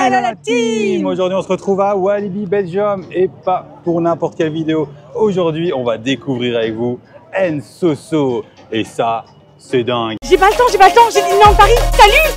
Hello la team! Aujourd'hui on se retrouve à Walibi Belgium et pas pour n'importe quelle vidéo. Aujourd'hui on va découvrir avec vous Nsoso et ça c'est dingue. J'ai pas le temps, j'ai Disneyland Paris, salut!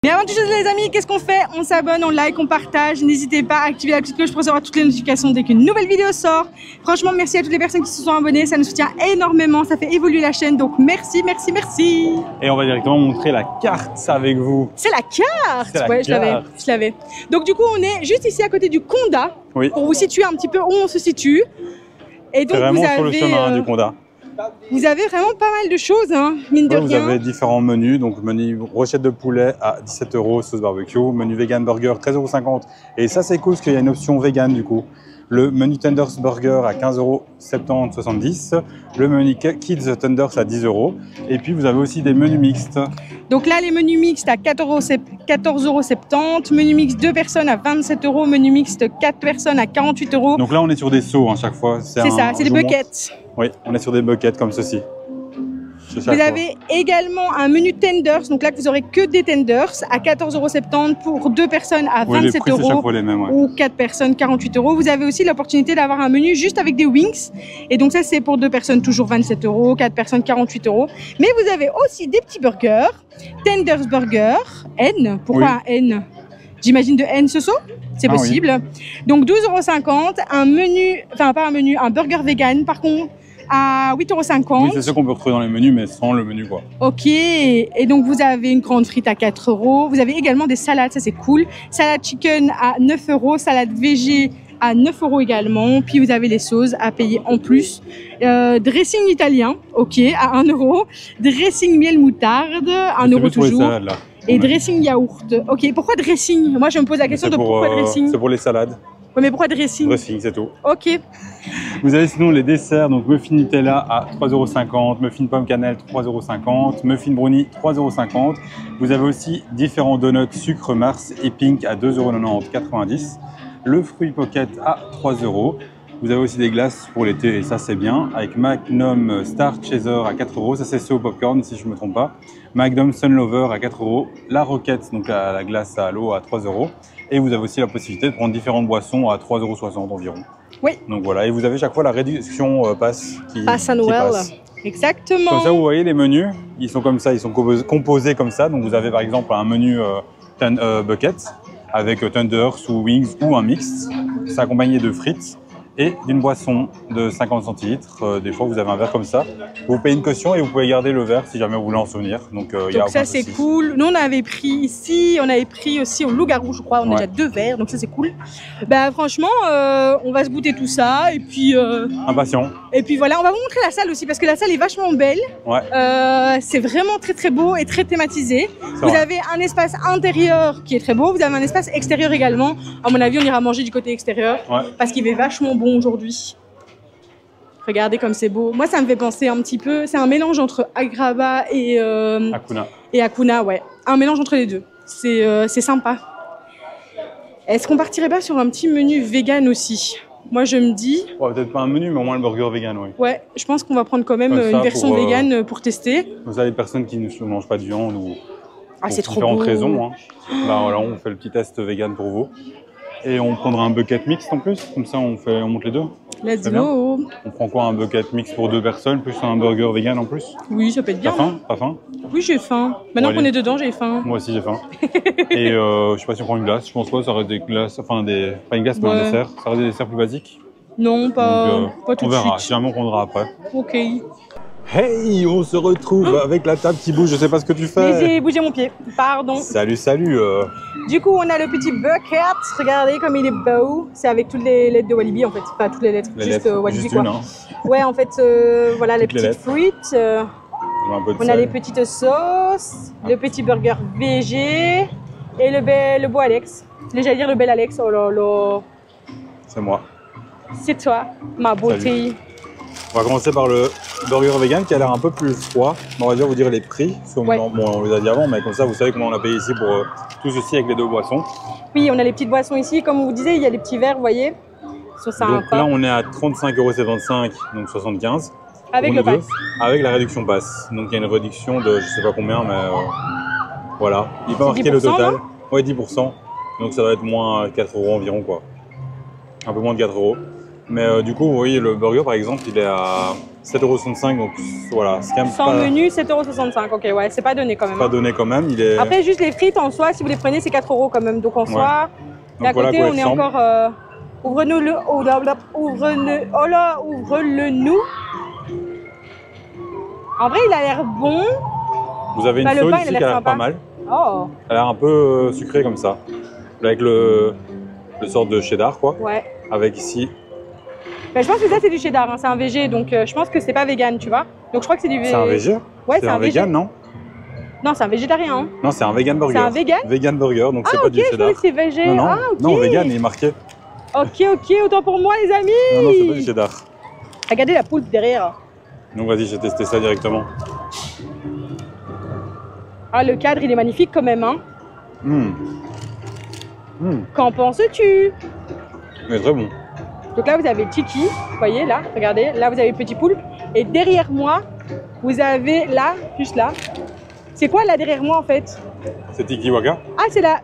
Mais avant toute chose les amis, qu'est-ce qu'on fait? On s'abonne, on like, on partage. N'hésitez pas à activer la petite cloche pour recevoir toutes les notifications dès qu'une nouvelle vidéo sort. Franchement, merci à toutes les personnes qui se sont abonnées, ça nous soutient énormément, ça fait évoluer la chaîne. Donc merci, merci, merci. Et on va directement montrer la carte avec vous. C'est la carte. Ouais, je carte. l'avais. Donc du coup, on est juste ici à côté du Conda. Oui. Pour vous situer un petit peu où on se situe. Et donc C'est vraiment vous avez, sur le chemin du Conda. Vous avez vraiment pas mal de choses, hein, mine de Vous rien. avez différents menus, donc menu brochette de poulet à 17 € sauce barbecue, menu vegan burger 13,50 €. Et ça c'est cool parce qu'il y a une option vegan du coup. Le menu Tenders Burger à 15,70 €, le menu Kids Tenders à 10 €. Et puis vous avez aussi des menus mixtes. Donc là, les menus mixtes à 14,70 €, menu mixte 2 personnes à 27 €, menu mixte 4 personnes à 48 €. Donc là on est sur des seaux chaque fois. C'est ça, c'est des buckets. Oui, on est sur des buckets comme ceci. Vous avez également un menu tenders, donc là vous aurez que des tenders à 14,70 € pour 2 personnes à 27 les prix, c'est chaque fois € les mêmes, ouais. ou 4 personnes 48 €. Vous avez aussi l'opportunité d'avoir un menu juste avec des wings et donc ça c'est pour 2 personnes toujours 27 €, 4 personnes 48 €. Mais vous avez aussi des petits burgers, tenders burger, N, pourquoi N? J'imagine de Nsoso, c'est possible. Oui. Donc 12,50 €, un menu, enfin pas un menu, un burger vegan par contre à 8,50 €. Oui, c'est ce qu'on peut retrouver dans les menus, mais sans le menu quoi. Ok, et donc vous avez une grande frite à 4 €. Vous avez également des salades, ça c'est cool. Salade chicken à 9 €, salade végé à 9 € également. Puis vous avez les sauces à payer en plus. Dressing italien, ok, à 1 €. Dressing miel moutarde, 1 € toujours. Salades, là. Et dressing yaourt. Ok, pourquoi dressing? Moi je me pose la question de pourquoi dressing. C'est pour les salades. Ouais, mais pourquoi dressing? Dressing, c'est tout. Ok. Vous avez sinon les desserts, donc muffin Nutella à 3,50 €, muffin pomme cannelle 3,50 €, muffin brownie 3,50 €. Vous avez aussi différents donuts sucre Mars et pink à 2,90 €, le fruit pocket à 3 €. Vous avez aussi des glaces pour l'été et ça c'est bien, avec Magnum Star Chaser à 4 €, ça c'est ce au popcorn si je ne me trompe pas. Magnum Sun Lover à 4 €, la Roquette, donc la glace à l'eau à 3 €. Et vous avez aussi la possibilité de prendre différentes boissons à 3,60 € environ. Oui. Donc voilà, et vous avez chaque fois la réduction passe qui passe à Noël. Exactement. Comme ça, vous voyez les menus, ils sont comme ça, ils sont composés comme ça. Donc vous avez par exemple un menu bucket avec tenders ou wings ou un mix. C'est accompagné de frites et d'une boisson de 50 centilitres. Des fois, vous avez un verre comme ça. Vous payez une caution et vous pouvez garder le verre si jamais vous voulez en souvenir. Donc ça, c'est cool. Nous, on avait pris ici, on avait pris aussi au Loup-Garou, je crois. On a déjà 2 verres, donc ça, c'est cool. Bah, franchement, on va se goûter tout ça et puis... Impatient. Et puis voilà, on va vous montrer la salle aussi parce que la salle est vachement belle. Ouais. C'est vraiment très, très beau et très thématisé. Vous avez un espace intérieur qui est très beau. Vous avez un espace extérieur également. À mon avis, on ira manger du côté extérieur parce qu'il fait vachement bon aujourd'hui. Regardez comme c'est beau. Moi, ça me fait penser un petit peu. C'est un mélange entre Agrabah et Hakuna, ouais. Un mélange entre les deux. C'est sympa. Est-ce qu'on partirait pas sur un petit menu vegan aussi? Moi, je me dis. Ouais, peut-être pas un menu, mais au moins le burger vegan, oui. Ouais, je pense qu'on va prendre quand même une version vegan pour tester. Vous avez des personnes qui ne mangent pas de viande ou pour différentes raisons. Hein. Bah voilà, on fait le petit test vegan pour vous. Et on prendra un bucket mixte en plus, comme ça on monte les deux. Let's go. On prend quoi, un bucket mixte pour 2 personnes, plus un burger vegan en plus? Oui, ça peut être bien. T'as faim? Pas faim? Oui, j'ai faim. Maintenant qu'on est dedans, j'ai faim. Moi aussi j'ai faim. Et je sais pas si on prend une glace, je pense pas, ça reste des glaces, enfin pas une glace mais un dessert. Ça reste des desserts plus basiques? Non, pas tout de suite. On verra, si jamais on prendra après. Ok. Hey, on se retrouve avec la table qui bouge, je sais pas ce que tu fais. Mais j'ai bougé mon pied, pardon. Salut, salut. Du coup, on a le petit bucket, regardez comme il est beau. C'est avec toutes les lettres de Walibi en fait, pas toutes les lettres, juste Walibi quoi. Ouais, en fait, voilà les petites frites. On a les petites sauces, le petit burger végé et le beau Alex. J'allais dire le bel Alex, oh là là. C'est moi. C'est toi, ma beauté. Salut. On va commencer par le burger vegan qui a l'air un peu plus froid. On va dire vous dire les prix. Bon, on les a dit avant, mais comme ça vous savez comment on a payé ici pour tout ceci avec les 2 boissons. Oui, on a les petites boissons ici. Comme on vous disait, il y a les petits verres, vous voyez. Donc là, on est à 35,75 €, donc 75. Avec le pass. Avec la réduction pass. Donc il y a une réduction de je sais pas combien, mais voilà. Il peut marquer le total. Ouais, 10%. Donc ça doit être moins 4 € environ, quoi. Un peu moins de 4 €. Mais du coup, vous voyez, le burger, par exemple, il est à 7,65 €. Donc voilà, c'est quand même sans menu, 7,65 €. Ok, ouais, c'est pas donné quand même. Pas donné quand même. Il est... Après, juste les frites en soi, si vous les prenez, c'est 4 € quand même. Donc en soi, et à côté, on est encore... Ouvre-nous le... Ouvre-le-nous. En vrai, il a l'air bon. Vous avez une sauce ici qui a l'air pas mal. Oh. Elle a l'air un peu sucrée comme ça. Avec le sorte de cheddar, quoi. Ouais. Avec ici... Ben, je pense que ça, c'est du cheddar. Hein. C'est un végé, donc je pense que c'est pas vegan, tu vois. Donc je crois que c'est du végé. C'est un végé? Ouais, c'est un vegan, non? Non, c'est un végétarien. Hein. Non, c'est un vegan burger. C'est un vegan? Vegan burger, donc c'est pas du cheddar. Ah, ok, c'est végé. Non, non, ah, ok. Non, vegan, il est marqué. Ok, autant pour moi, les amis. Non, non, c'est pas du cheddar. Regardez la poulpe derrière. Donc vas-y, j'ai testé ça directement. Ah, le cadre, il est magnifique quand même, hein. Qu'en penses-tu? Il est très bon. Donc là, vous avez Tiki, vous voyez, là, regardez. Là, vous avez Petit Poulpe. Et derrière moi, vous avez là, juste là. C'est quoi là derrière moi, en fait? C'est Tiki Waka. Ah, c'est là.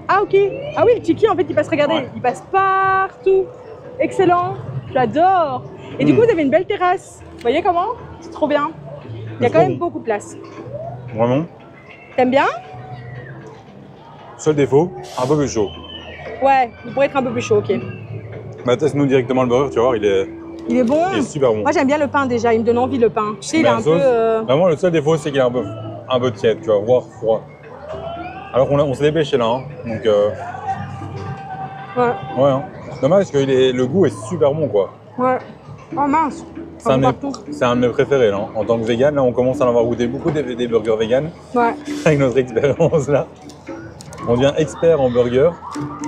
Ah, ok. Ah oui, le Tiki, en fait, il passe, regardez, il passe partout. Excellent. J'adore. Et du coup, vous avez une belle terrasse. Vous voyez comment? C'est trop bien. Il y a quand même beaucoup de place. Vraiment. T'aimes bien? Seul défaut, un peu plus chaud. Ouais, il pourrait être un peu plus chaud, ok. Bah, teste-nous directement le burger, tu vas voir, il est bon. Il est super bon. Moi, j'aime bien le pain déjà, il me donne envie le pain. Tu sais, il est un peu... Vraiment, le seul défaut, c'est qu'il est un peu tiède, tu vas voir, froid. Alors qu'on s'est dépêché là, hein. Donc... Ouais. Ouais, hein. Dommage parce que le goût est super bon, quoi. Ouais. Oh mince. C'est un de mes préférés, là. En tant que vegan, là, on commence à en avoir goûté beaucoup des burgers vegan. Ouais. Avec notre expérience, là. On devient expert en burger.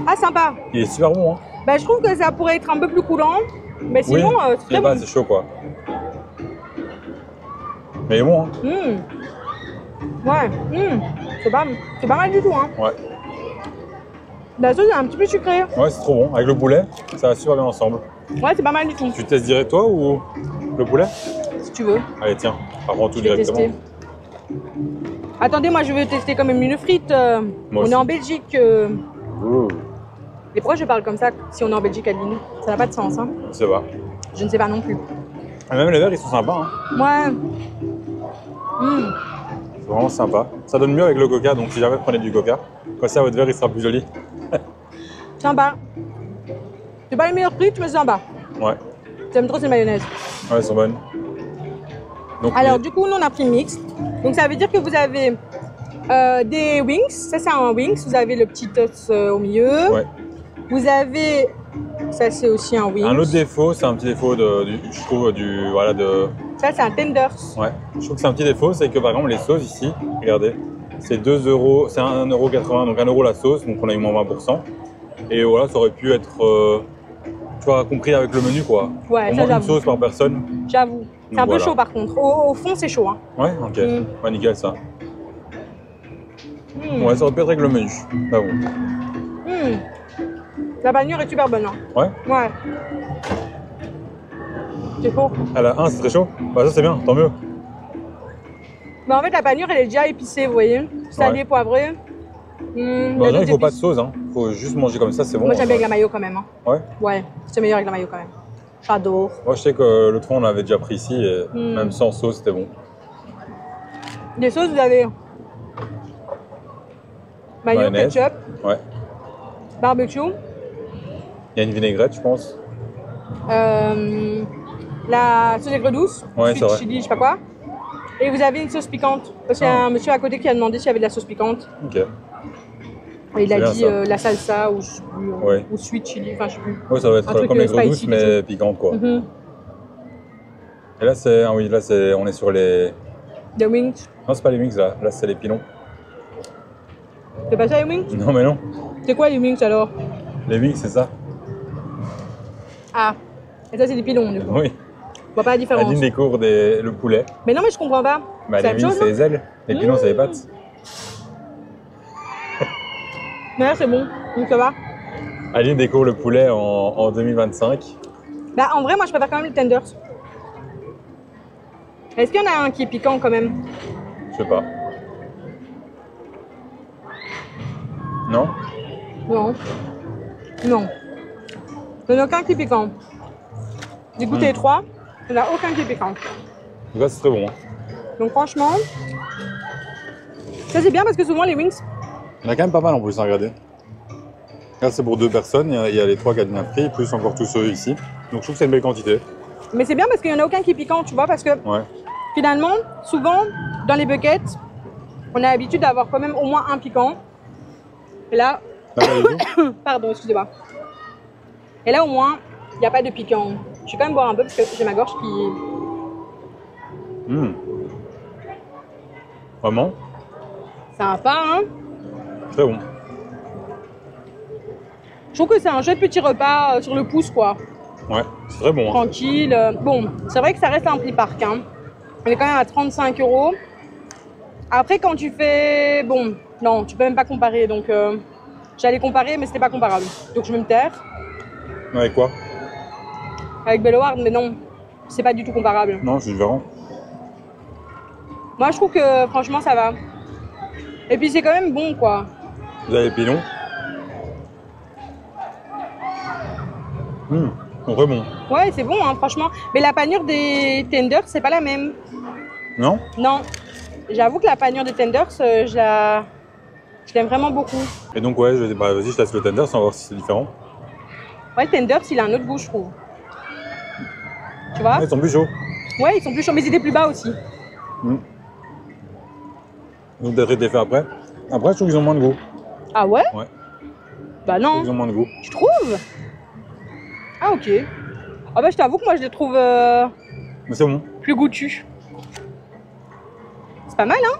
Ah, sympa. Il est super bon, hein. Bah, je trouve que ça pourrait être un peu plus coulant. Mais sinon, c'est très bon. C'est chaud, quoi. Mais il est bon, hein. Ouais. C'est pas mal du tout, hein. Ouais. La sauce est un petit peu sucrée. Ouais, c'est trop bon. Avec le poulet, ça va super bien ensemble. Ouais, c'est pas mal du tout. Tu testes direct toi ou le poulet? Si tu veux. Allez, tiens, prends tout directement. Tester. Attendez, moi je veux tester quand même une frite. On est en Belgique. Et pourquoi je parle comme ça si on est en Belgique, Adeline? Ça n'a pas de sens, hein. Je sais pas. Je ne sais pas non plus. Et même les verres, ils sont sympas, hein. Ouais. C'est vraiment sympa. Ça donne mieux avec le coca, donc si jamais prenez du coca, comme ça votre verre il sera plus joli. Sympa. C'est pas les meilleures frites, mais c'est sympa. Ouais. J'aime trop ces mayonnaises. Ouais, elles sont bonnes. Donc, alors, du coup, nous on a pris mix. Donc, ça veut dire que vous avez des wings. Ça, c'est un wings. Vous avez le petit os au milieu. Ouais. Vous avez. Ça, c'est aussi un wings. Un autre défaut, c'est un petit défaut je trouve, voilà, de. Ça, c'est un tenders. Ouais. Je trouve que c'est un petit défaut, c'est que par exemple, les sauces ici, regardez, c'est 2 €, c'est 1,80 €, donc 1 € la sauce, donc on a eu moins 20%. Et voilà, ça aurait pu être, tu vois, compris avec le menu, quoi. Ouais, au ça, moins une sauce par personne. J'avoue. C'est un peu chaud, par contre. Au fond, c'est chaud, hein. Ouais, ok. Ouais, nickel, ça. Ouais, ça aurait pu être avec le menu. Bah bon. La bagnure est super bonne, hein. Ouais. Ouais. C'est chaud. À la 1, c'est très chaud. Bah ça c'est bien, tant mieux. Mais en fait, la bagnure, elle est déjà épicée, vous voyez. Salée, poivrée. Bah, non, il faut pas de sauce, hein. Faut juste manger comme ça, c'est bon. Moi, j'aime bien avec la mayo quand même. Hein. Ouais. Ouais, c'est meilleur avec la mayo quand même. J'adore. Moi, je sais que l'autre fois, on l'avait déjà pris ici, et même sans sauce, c'était bon. Des sauces, vous avez mayo, ketchup, ouais. barbecue. Il y a une vinaigrette, je pense. La sauce aigre douce, ouais, c'est vrai. chili, je sais pas quoi. Et vous avez une sauce piquante. Parce qu'il y a un monsieur à côté qui a demandé s'il y avait de la sauce piquante. Ok. Et il a dit la salsa ou je sais plus, ou sweet chili, enfin je sais plus. Ouais, ça va être comme aigre douce, mais piquante, quoi. Et là, c'est, oui, là, on est sur les. Les wings. Non, c'est pas les wings là. Là, c'est les pilons. C'est pas ça les wings? Non, mais non. C'est quoi les wings alors? Les wings, c'est ça. Ah, et ça c'est des pilons du coup. Oui. On voit pas la différence. Adeline découvre le poulet. Mais non, mais je comprends pas. Bah, les wings, c'est les ailes. Les pilons, c'est les pattes. Mais là, c'est bon. Donc ça va. Aline découvre le poulet en 2025. Bah, en vrai, moi, je préfère quand même les tenders. Est-ce qu'il y en a un qui est piquant quand même? Je sais pas. Non? Non. Non. Il n'y en a aucun qui est piquant. J'ai goûté les trois, il n'y en a aucun qui est piquant. En tout cas, c'est très bon. Donc franchement, ça c'est bien parce que souvent les wings... Il y en a quand même pas mal en plus à regarder. Là, c'est pour 2 personnes, il y a les 3 qu'Aline a pris, plus encore tous ceux ici. Donc je trouve que c'est une belle quantité. Mais c'est bien parce qu'il n'y en a aucun qui est piquant, tu vois, parce que finalement, souvent, dans les buckets, on a l'habitude d'avoir quand même au moins un piquant. Et là... Pardon, excusez-moi. Et là, au moins, il n'y a pas de piquant. Je vais quand même boire un peu parce que j'ai ma gorge qui... Vraiment? Sympa, hein? Très bon. Je trouve que c'est un joli petit repas sur le pouce, quoi. Ouais, c'est très bon. Tranquille. Bon, c'est vrai que ça reste un prix parc, hein. On est quand même à 35 €. Après, quand tu fais... Bon, non, tu peux même pas comparer. Donc, j'allais comparer, mais c'était pas comparable. Donc, je vais me taire. Avec quoi? Avec Belloward, mais non. C'est pas du tout comparable. Non, c'est différent. Moi, je trouve que, franchement, ça va. Et puis, c'est quand même bon, quoi. Vous avez pilon? Très bon. Ouais, c'est bon, hein, franchement. Mais la panure des tenders, c'est pas la même. Non? Non. J'avoue que la panure des tenders, je l'aime vraiment beaucoup. Et donc, ouais, vas-y, je laisse le tender sans voir si c'est différent. Ouais, le tenders, il a un autre goût, je trouve. Tu vois? Ils sont plus chauds. Ouais, ils sont plus chauds, mais ils étaient plus bas aussi. Donc, peut-être été fait après. Après, je trouve qu'ils ont moins de goût. Ah ouais? Ouais. Bah non. Ils ont moins de goût. Tu trouves? Ah ok. Ah bah je t'avoue que moi je les trouve Mais c'est bon. plus goûtus. C'est pas mal, hein?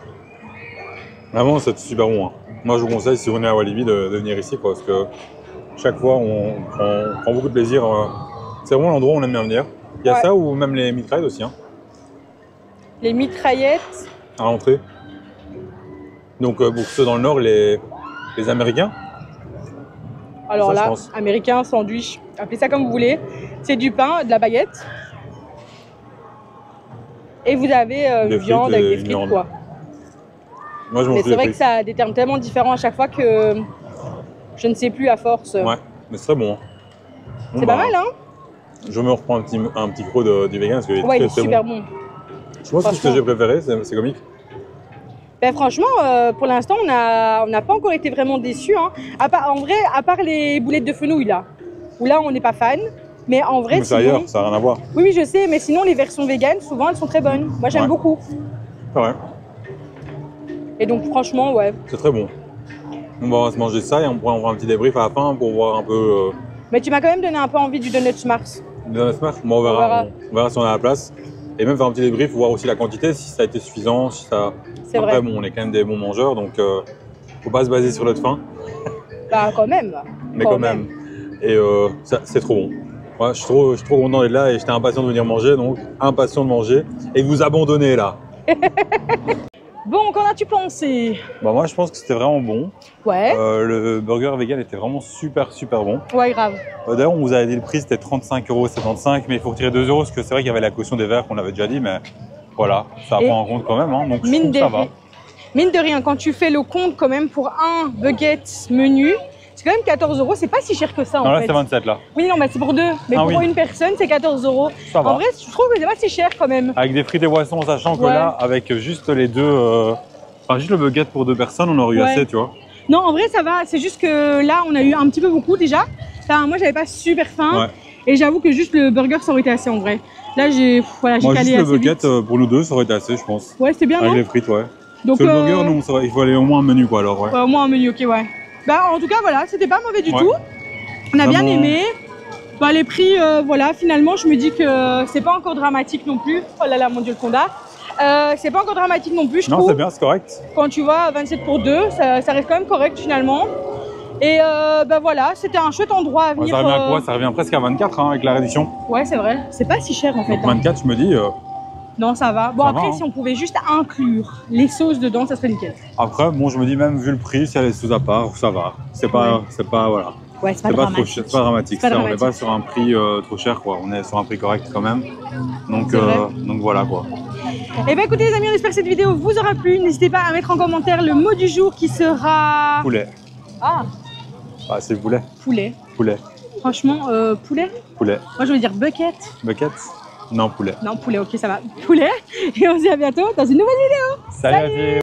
Vraiment, c'est super bon. Hein. Moi, je vous conseille, si vous venez à Walibi, de venir ici, quoi, parce que chaque fois, on prend beaucoup de plaisir. C'est vraiment l'endroit où on aime bien venir. Il y a ça ou même les mitraillettes aussi. Hein. Les mitraillettes. À l'entrée. Donc, pour ceux dans le Nord, les Américains. Alors ça, là, américain, sandwich, appelez ça comme vous voulez. C'est du pain, de la baguette. Et vous avez une viande avec des frites, quoi. Moi, je mange. Mais c'est vrai que ça a des termes tellement différents à chaque fois que je ne sais plus à force. Ouais, mais c'est très bon. Hein. Bon, c'est pas mal, hein? Je me reprends un petit croc du vegan parce qu'il est il est très super bon. Je pense que ce que j'ai préféré, c'est comique. Ben franchement, pour l'instant, on n'a pas encore été vraiment déçus. Hein. En vrai, à part les boulettes de fenouil, là, où là, on n'est pas fan. Mais en vrai, c'est ailleurs, ça n'a rien à voir. Oui, oui, je sais, mais sinon, les versions véganes, souvent, elles sont très bonnes. Moi, j'aime beaucoup. C'est vrai. Et donc, franchement, ouais. C'est très bon. On va se manger ça et on pourra faire un petit débrief à la fin pour voir un peu... Mais tu m'as quand même donné un peu envie du Donuts Mars. Donuts Mars? Bon, on verra si on a la place. Et même faire un petit débrief, voir aussi la quantité, si ça a été suffisant, si ça... C'est vrai. Bon, on est quand même des bons mangeurs, donc faut pas se baser sur notre faim. Bah quand même. Mais quand même. Et c'est trop bon. Ouais, je suis trop content d'être là et j'étais impatient de venir manger, donc impatient de manger et de vous abandonner là. Bon, qu'en as-tu pensé? Bah moi, je pense que c'était vraiment bon. Ouais. Le burger vegan était vraiment super bon. Ouais, grave. D'ailleurs, on vous avait dit le prix, c'était 35,75 €, mais il faut retirer 2 € parce que c'est vrai qu'il y avait la caution des verres qu'on avait déjà dit, mais voilà, ça prend en compte quand même, hein, donc je trouve que ça va. Mine de rien, quand tu fais le compte quand même pour un bucket menu, c'est quand même 14 €, c'est pas si cher que ça en fait. Non, là c'est 27 là. Oui, non, mais c'est pour deux. Mais pour une personne, c'est 14 €. Ça va. En vrai, je trouve que c'est pas si cher quand même. Avec des frites et boissons, sachant que là, avec juste les deux, enfin juste le bucket pour 2 personnes, on aurait eu assez, tu vois. Non, en vrai, ça va. C'est juste que là, on a eu un petit peu beaucoup déjà. Enfin, moi, j'avais pas super faim. Ouais. Et j'avoue que juste le burger, ça aurait été assez en vrai. Là, j'ai calé juste assez le bucket, vite. pour nous deux, ça aurait été assez, je pense. Ouais, c'était bien, avec non? les frites, ouais. Donc, le burger, non, il faut aller au moins un menu, quoi, alors, ouais. Au moins un menu, ok, ouais. Bah, en tout cas, voilà, c'était pas mauvais du tout. On a bien aimé. Bah, les prix, voilà, finalement, je me dis que c'est pas encore dramatique non plus. Oh là là, mon Dieu, le conda. C'est pas encore dramatique non plus, je trouve. Non, c'est bien, c'est correct. Quand tu vois 27 pour 2, ça reste quand même correct finalement. Et bah voilà, c'était un chouette endroit à venir. Ça revient à quoi? Ça revient presque à 24 hein, avec la réduction. Ouais, c'est vrai. C'est pas si cher en fait. Donc 24, je me dis. Non, ça va. Bon, ça après, va, si on pouvait juste inclure les sauces dedans, ça serait nickel. Après, bon, je me dis même vu le prix, si elle est sous à part, ça va. C'est pas, voilà. Ouais, c'est pas dramatique. C'est pas dramatique. On n'est pas sur un prix trop cher, quoi. On est sur un prix correct quand même. Donc voilà, quoi. Et bien écoutez les amis, on espère que cette vidéo vous aura plu. N'hésitez pas à mettre en commentaire le mot du jour qui sera... Poulet. Ah, c'est poulet. poulet. Poulet. Franchement, poulet. Poulet. Moi je veux dire bucket. Bucket? Non, poulet. Non, poulet, ok, ça va. Poulet. Et on se dit à bientôt dans une nouvelle vidéo. Salut.